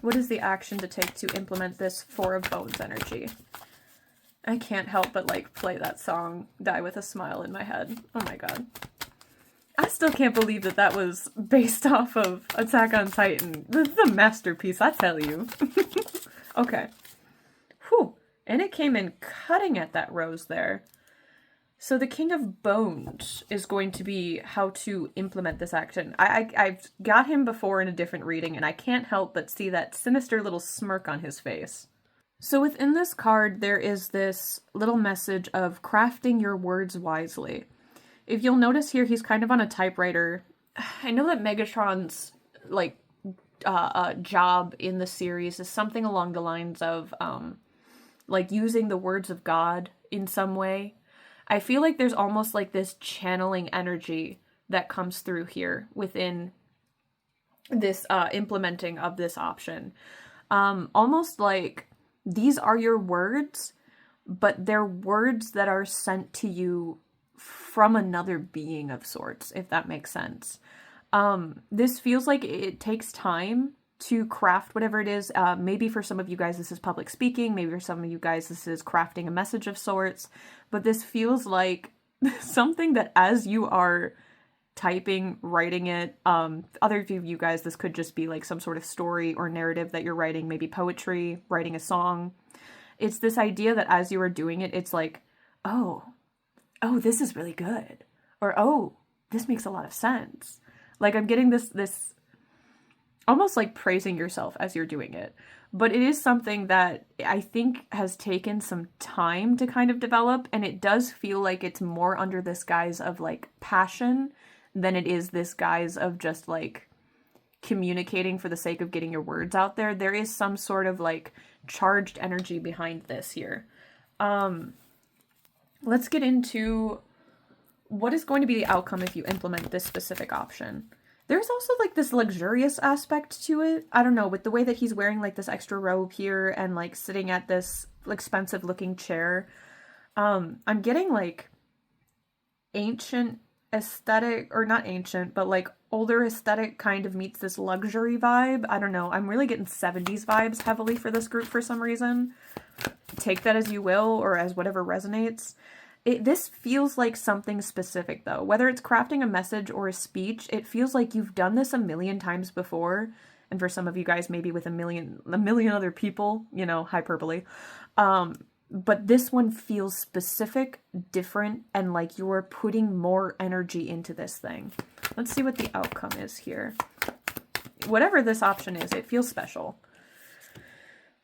What is the action to take to implement this Four of Bones energy? I can't help but like play that song, Die With a Smile, in my head. Oh my god. I still can't believe that that was based off of Attack on Titan. The masterpiece, I tell you. Okay. Whew. And it came in cutting at that rose there. So the King of Bones is going to be how to implement this action. I've got him before in a different reading, and I can't help but see that sinister little smirk on his face. So within this card, there is this little message of crafting your words wisely. If you'll notice here, he's kind of on a typewriter. I know that Megatron's, like, job in the series is something along the lines of like using the words of God in some way. I feel like there's almost like this channeling energy that comes through here within this implementing of this option. Almost like these are your words, but they're words that are sent to you from another being of sorts, if that makes sense. This feels like it takes time to craft whatever it is. Maybe for some of you guys, this is public speaking. Maybe for some of you guys, this is crafting a message of sorts. But this feels like something that as you are typing, writing it, other of you guys, this could just be like some sort of story or narrative that you're writing, maybe poetry, writing a song. It's this idea that as you are doing it, it's like, oh, this is really good. Or, oh, this makes a lot of sense. Like I'm getting this almost like praising yourself as you're doing it. But it is something that I think has taken some time to kind of develop, and it does feel like it's more under this guise of like passion than it is this guise of just like communicating for the sake of getting your words out there. There is some sort of like charged energy behind this here. Let's get into what is going to be the outcome if you implement this specific option. There's also like this luxurious aspect to it. I don't know, with the way that he's wearing like this extra robe here and like sitting at this expensive looking chair. I'm getting like ancient aesthetic, or not ancient, but like older aesthetic kind of meets this luxury vibe. I don't know. I'm really getting 70s vibes heavily for this group for some reason. Take that as you will, or as whatever resonates. This feels like something specific though. Whether it's crafting a message or a speech, it feels like you've done this a million times before. And for some of you guys, maybe with a million other people, you know, hyperbole. But this one feels specific, different, and like you're putting more energy into this thing. Let's see what the outcome is here. Whatever this option is, it feels special.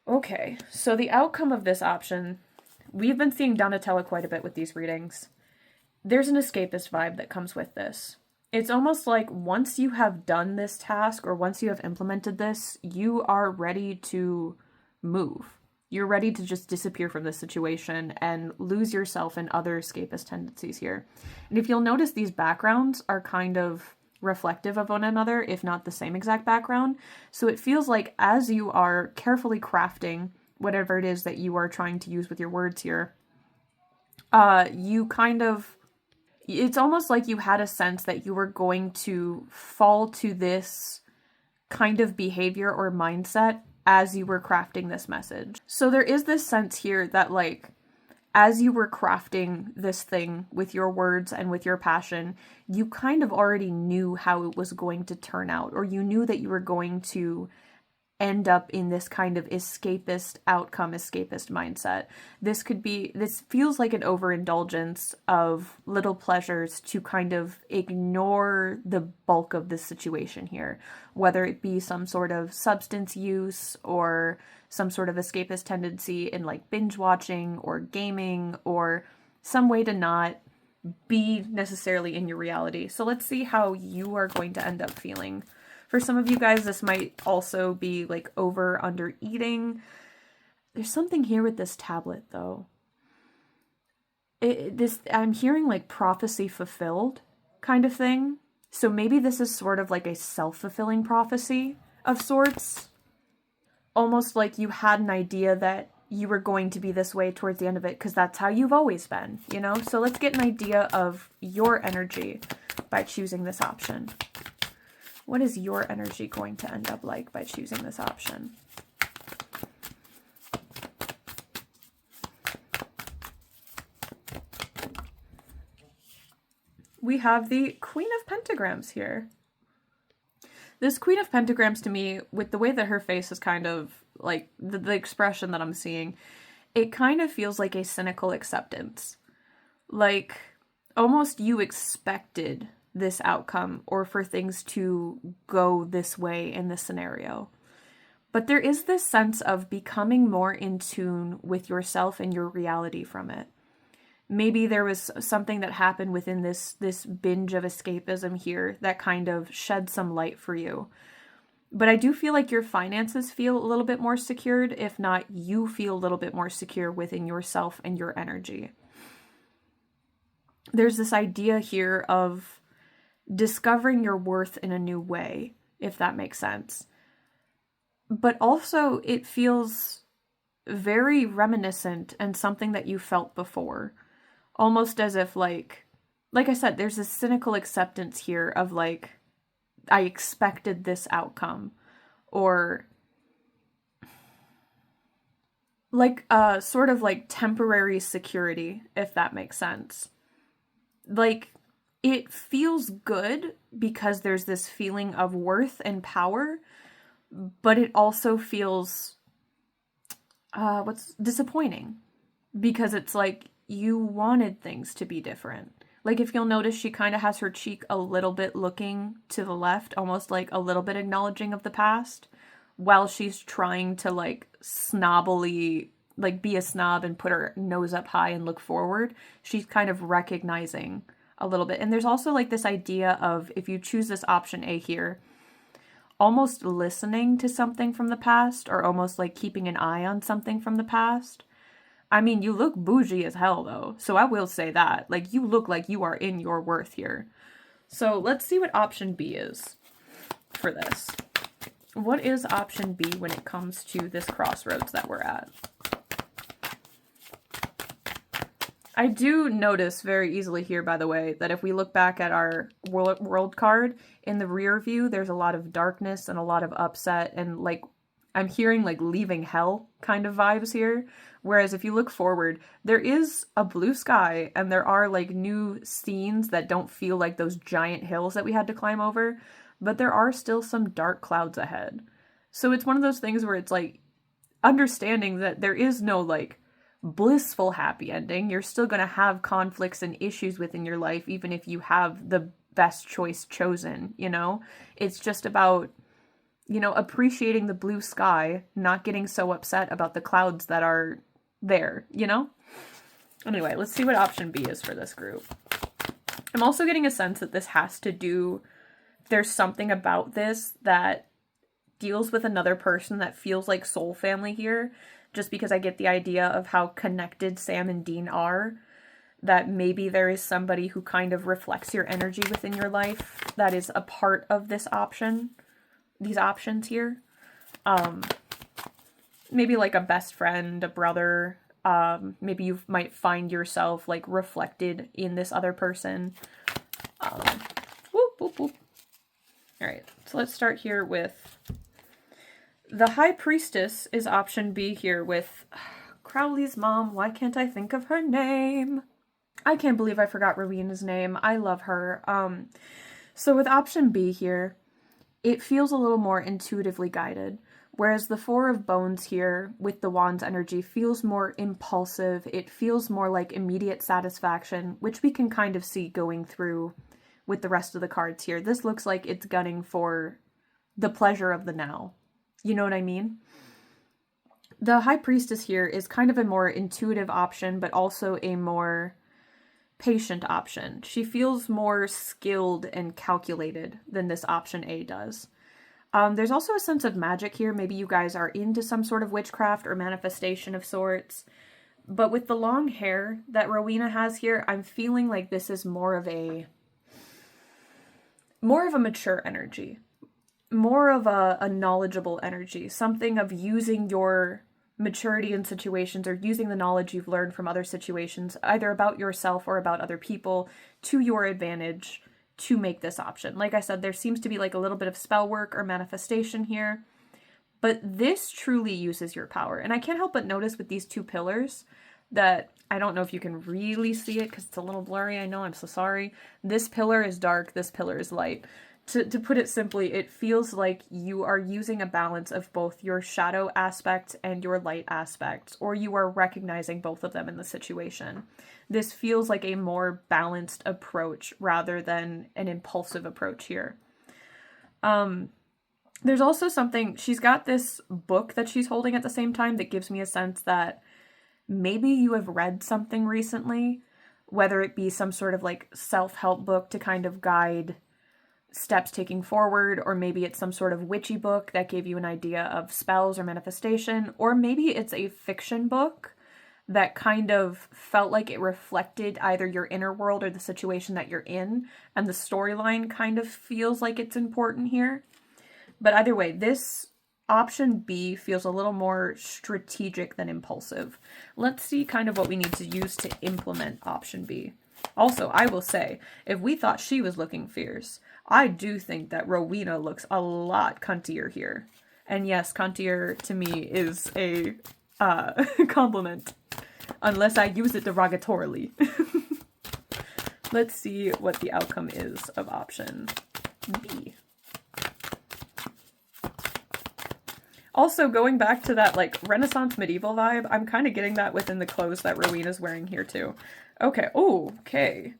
Okay, so the outcome of this option, we've been seeing Donatella quite a bit with these readings. There's an escapist vibe that comes with this. It's almost like once you have done this task, or once you have implemented this, you are ready to move. You're ready to just disappear from this situation and lose yourself in other escapist tendencies here. And if you'll notice, these backgrounds are kind of reflective of one another, if not the same exact background. So it feels like as you are carefully crafting whatever it is that you are trying to use with your words here, you kind of, it's almost like you had a sense that you were going to fall to this kind of behavior or mindset as you were crafting this message. So there is this sense here that like, as you were crafting this thing with your words and with your passion, you kind of already knew how it was going to turn out, or you knew that you were going to end up in this kind of escapist outcome, escapist mindset. This feels like an overindulgence of little pleasures to kind of ignore the bulk of this situation here, whether it be some sort of substance use or some sort of escapist tendency in like binge watching or gaming, or some way to not be necessarily in your reality. So let's see how you are going to end up feeling. For some of you guys, this might also be like under eating. There's something here with this tablet though. I'm hearing like prophecy fulfilled kind of thing. So maybe this is sort of like a self-fulfilling prophecy of sorts. Almost like you had an idea that you were going to be this way towards the end of it, because that's how you've always been, you know? So let's get an idea of your energy by choosing this option. What is your energy going to end up like by choosing this option? We have the Queen of Pentagrams here. This Queen of Pentagrams, to me, with the way that her face is kind of like the expression that I'm seeing, it kind of feels like a cynical acceptance. Like almost you expected this outcome, or for things to go this way in this scenario. But there is this sense of becoming more in tune with yourself and your reality from it. Maybe there was something that happened within this binge of escapism here that kind of shed some light for you. But I do feel like your finances feel a little bit more secured. If not, you feel a little bit more secure within yourself and your energy. There's this idea here of discovering your worth in a new way, if that makes sense. But also, it feels very reminiscent and something that you felt before. Almost as if, like I said, there's this cynical acceptance here of, like, I expected this outcome. Or, like, sort of like temporary security, if that makes sense. Like, it feels good because there's this feeling of worth and power, but it also feels what's disappointing, because it's like you wanted things to be different. Like, if you'll notice, she kind of has her cheek a little bit looking to the left, almost like a little bit acknowledging of the past, while she's trying to, like, snobbily, like, be a snob and put her nose up high and look forward. She's kind of recognizing a little bit. And there's also, like, this idea of, if you choose this option A here, almost listening to something from the past, or almost like keeping an eye on something from the past. I mean, you look bougie as hell, though, so I will say that. Like, you look like you are in your worth here. So let's see what option B is for this. What is option B when it comes to this crossroads that we're at? I do notice very easily here, by the way, that if we look back at our world card, in the rear view, there's a lot of darkness and a lot of upset, and, like, I'm hearing, like, leaving hell kind of vibes here. Whereas if you look forward, there is a blue sky, and there are, like, new scenes that don't feel like those giant hills that we had to climb over, but there are still some dark clouds ahead. So it's one of those things where it's, like, understanding that there is no, like, blissful happy ending. You're still going to have conflicts and issues within your life, even if you have the best choice chosen, you know? It's just about, you know, appreciating the blue sky, not getting so upset about the clouds that are there, you know? Anyway, let's see what option B is for this group. I'm also getting a sense that this has to do, there's something about this that deals with another person that feels like soul family here, just because I get the idea of how connected Sam and Dean are, that maybe there is somebody who kind of reflects your energy within your life that is a part of this option, these options here. Maybe like a best friend, a brother, maybe you might find yourself, like, reflected in this other person. Whoop, whoop, whoop. All right, so let's start here with the High Priestess is option B here with Crowley's mom. Why can't I think of her name? I can't believe I forgot Rowena's name. I love her. So with option B here, it feels a little more intuitively guided, whereas the Four of Bones here with the Wand's energy feels more impulsive. It feels more like immediate satisfaction, which we can kind of see going through with the rest of the cards here. This looks like it's gunning for the pleasure of the now. You know what I mean? The High Priestess here is kind of a more intuitive option, but also a more patient option. She feels more skilled and calculated than this option A does. There's also a sense of magic here. Maybe you guys are into some sort of witchcraft or manifestation of sorts. But with the long hair that Rowena has here, I'm feeling like this is more of a mature energy. More of a knowledgeable energy, something of using your maturity in situations, or using the knowledge you've learned from other situations, either about yourself or about other people, to your advantage to make this option. Like I said, there seems to be like a little bit of spell work or manifestation here, but this truly uses your power. And I can't help but notice with these two pillars that, I don't know if you can really see it because it's a little blurry, I know, I'm so sorry. This pillar is dark, this pillar is light. To put it simply, it feels like you are using a balance of both your shadow aspect and your light aspect, or you are recognizing both of them in the situation. This feels like a more balanced approach rather than an impulsive approach here. There's also something, she's got this book that she's holding at the same time that gives me a sense that maybe you have read something recently, whether it be some sort of like self-help book to kind of guide steps taking forward, or maybe it's some sort of witchy book that gave you an idea of spells or manifestation, or maybe it's a fiction book that kind of felt like it reflected either your inner world or the situation that you're in, and the storyline kind of feels like it's important here. But either way, this option B feels a little more strategic than impulsive. Let's see kind of what we need to use to implement option B. Also, I will say, if we thought she was looking fierce, I do think that Rowena looks a lot cuntier here. And yes, cuntier to me is a compliment, unless I use it derogatorily. Let's see what the outcome is of option B. Also, going back to that, like, Renaissance medieval vibe, I'm kind of getting that within the clothes that Rowena's wearing here, too. Okay, oh, okay.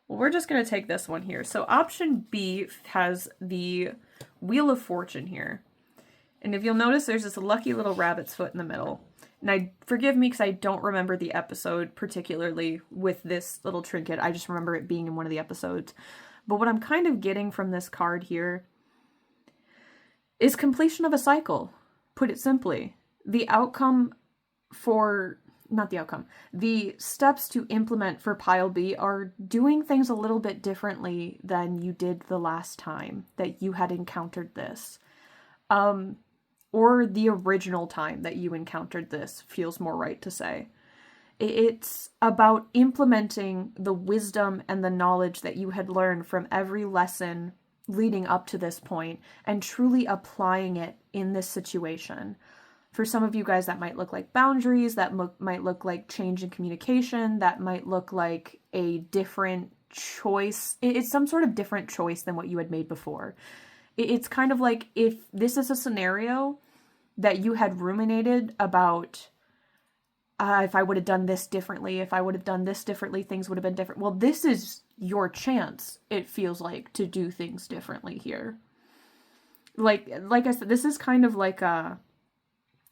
Well, we're just going to take this one here. So option B has the Wheel of Fortune here. And if you'll notice, there's this lucky little rabbit's foot in the middle. And forgive me because I don't remember the episode particularly with this little trinket. I just remember it being in one of the episodes. But what I'm kind of getting from this card here is completion of a cycle. Put it simply, the steps to implement for pile B are doing things a little bit differently than you did the last time that you had encountered this. Or the original time that you encountered this feels more right to say. It's about implementing the wisdom and the knowledge that you had learned from every lesson leading up to this point and truly applying it in this situation. For some of you guys, that might look like boundaries, that might look like change in communication, that might look like a different choice. It's some sort of different choice than what you had made before. It's kind of like if this is a scenario that you had ruminated about, if I would have done this differently, if I would have done this differently, things would have been different. Well, this is your chance, it feels like, to do things differently here. Like I said, this is kind of like a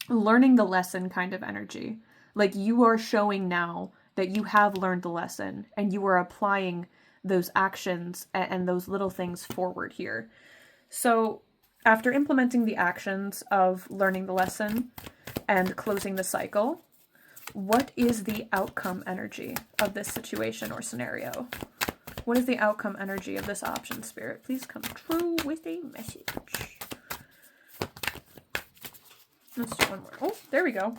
learning the lesson kind of energy. Like you are showing now that you have learned the lesson and you are applying those actions and those little things forward here. So after implementing the actions of learning the lesson and closing the cycle, what is the outcome energy of this situation or scenario? What is the outcome energy of this option, Spirit? Please come true with a message. Let's do one more. Oh, there we go.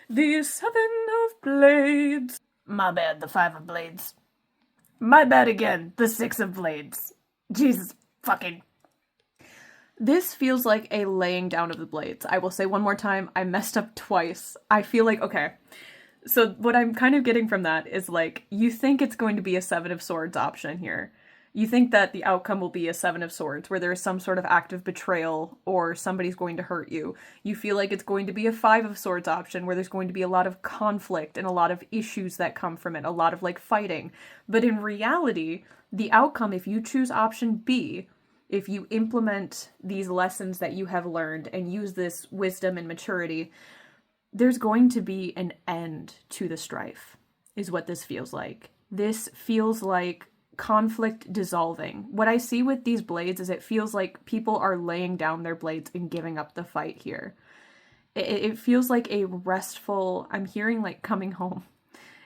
The 7 of Blades. My bad, the 5 of Blades. My bad again, the 6 of Blades. Jesus fucking. This feels like a laying down of the blades. I will say one more time, I messed up twice. I feel like, okay. So what I'm kind of getting from that is like, you think it's going to be a 7 of Swords option here. You think that the outcome will be a 7 of Swords, where there is some sort of act of betrayal or somebody's going to hurt you. You feel like it's going to be a 5 of Swords option, where there's going to be a lot of conflict and a lot of issues that come from it, a lot of like fighting. But in reality, the outcome, if you choose option B, if you implement these lessons that you have learned and use this wisdom and maturity, there's going to be an end to the strife, is what this feels like. This feels like conflict dissolving. What I see with these blades is it feels like people are laying down their blades and giving up the fight here. It feels like a restful, I'm hearing like coming home.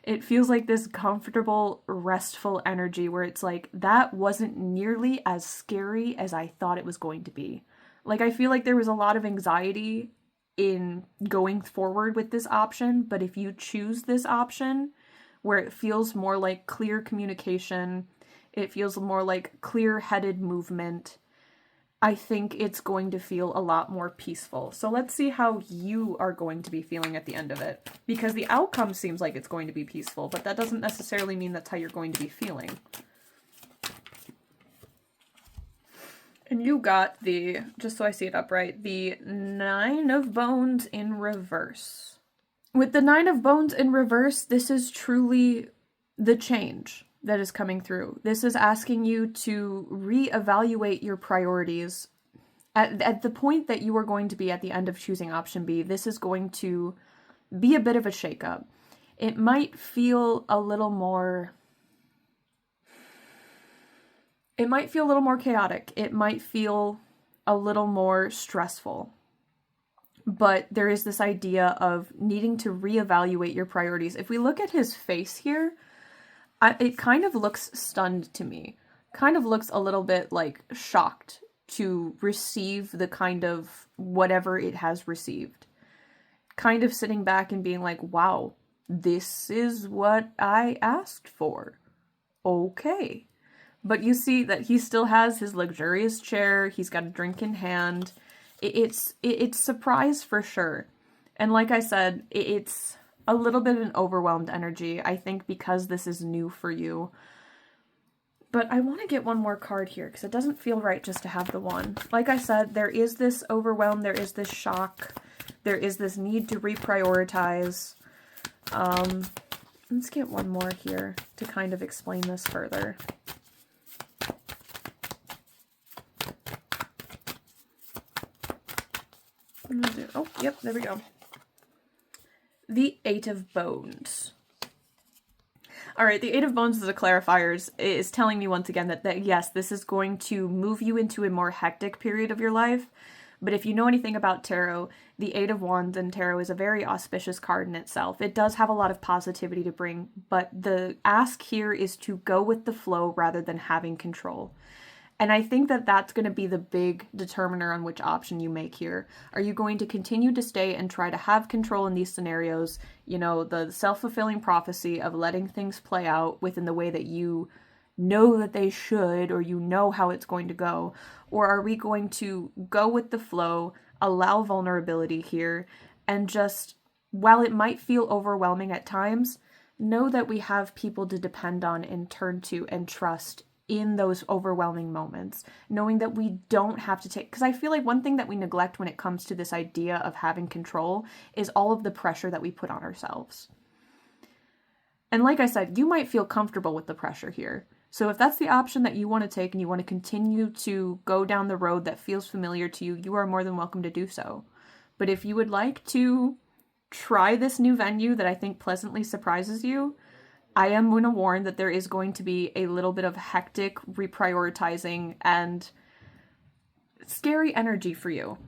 It feels like this comfortable, restful energy where it's like, that wasn't nearly as scary as I thought it was going to be. Like, I feel like there was a lot of anxiety in going forward with this option, but if you choose this option where it feels more like clear communication, it feels more like clear-headed movement, I think it's going to feel a lot more peaceful. So let's see how you are going to be feeling at the end of it. Because the outcome seems like it's going to be peaceful, but that doesn't necessarily mean that's how you're going to be feeling. And you got the, just so I see it upright, the 9 of Bones in reverse. With the 9 of Bones in reverse, this is truly the change that is coming through. This is asking you to reevaluate your priorities. At the point that you are going to be at the end of choosing option B, this is going to be a bit of a shakeup. It might feel a little more It might feel a little more chaotic. It might feel a little more stressful. But there is this idea of needing to reevaluate your priorities. If we look at his face here, it kind of looks stunned to me. Kind of looks a little bit like shocked to receive the kind of whatever it has received. Kind of sitting back and being like, wow, this is what I asked for. Okay. But you see that he still has his luxurious chair. He's got a drink in hand. It's surprise for sure. And like I said, it's a little bit of an overwhelmed energy, I think, because this is new for you. But I want to get one more card here because it doesn't feel right just to have the one. Like I said, there is this overwhelm, there is this shock, there is this need to reprioritize. Let's get one more here to kind of explain this further. Oh, yep, there we go. The Eight of Bones. All right, the Eight of Bones as a clarifier is telling me once again that yes, this is going to move you into a more hectic period of your life. But if you know anything about tarot, the Eight of Wands in tarot is a very auspicious card in itself. It does have a lot of positivity to bring, but the ask here is to go with the flow rather than having control. And I think that that's going to be the big determiner on which option you make here. Are you going to continue to stay and try to have control in these scenarios? You know, the self-fulfilling prophecy of letting things play out within the way that you know that they should, or you know how it's going to go? Or are we going to go with the flow, allow vulnerability here, and just, while it might feel overwhelming at times, know that we have people to depend on and turn to and trust in those overwhelming moments, knowing that we don't have to take, because I feel like one thing that we neglect when it comes to this idea of having control is all of the pressure that we put on ourselves. And like I said, you might feel comfortable with the pressure here. So if that's the option that you want to take and you want to continue to go down the road that feels familiar to you, you are more than welcome to do so. But if you would like to try this new venue that I think pleasantly surprises you, I am going to warn that there is going to be a little bit of hectic reprioritizing and scary energy for you.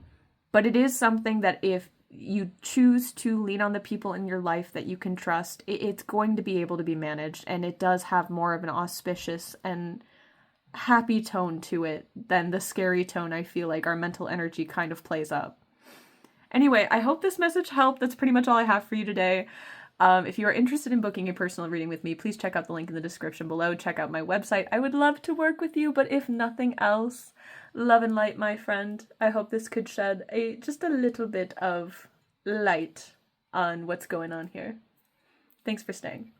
But it is something that if you choose to lean on the people in your life that you can trust, it's going to be able to be managed. And it does have more of an auspicious and happy tone to it than the scary tone I feel like our mental energy kind of plays up. Anyway, I hope this message helped. That's pretty much all I have for you today. If you are interested in booking a personal reading with me, please check out the link in the description below. Check out my website. I would love to work with you, but if nothing else, love and light, my friend. I hope this could shed just a little bit of light on what's going on here. Thanks for staying.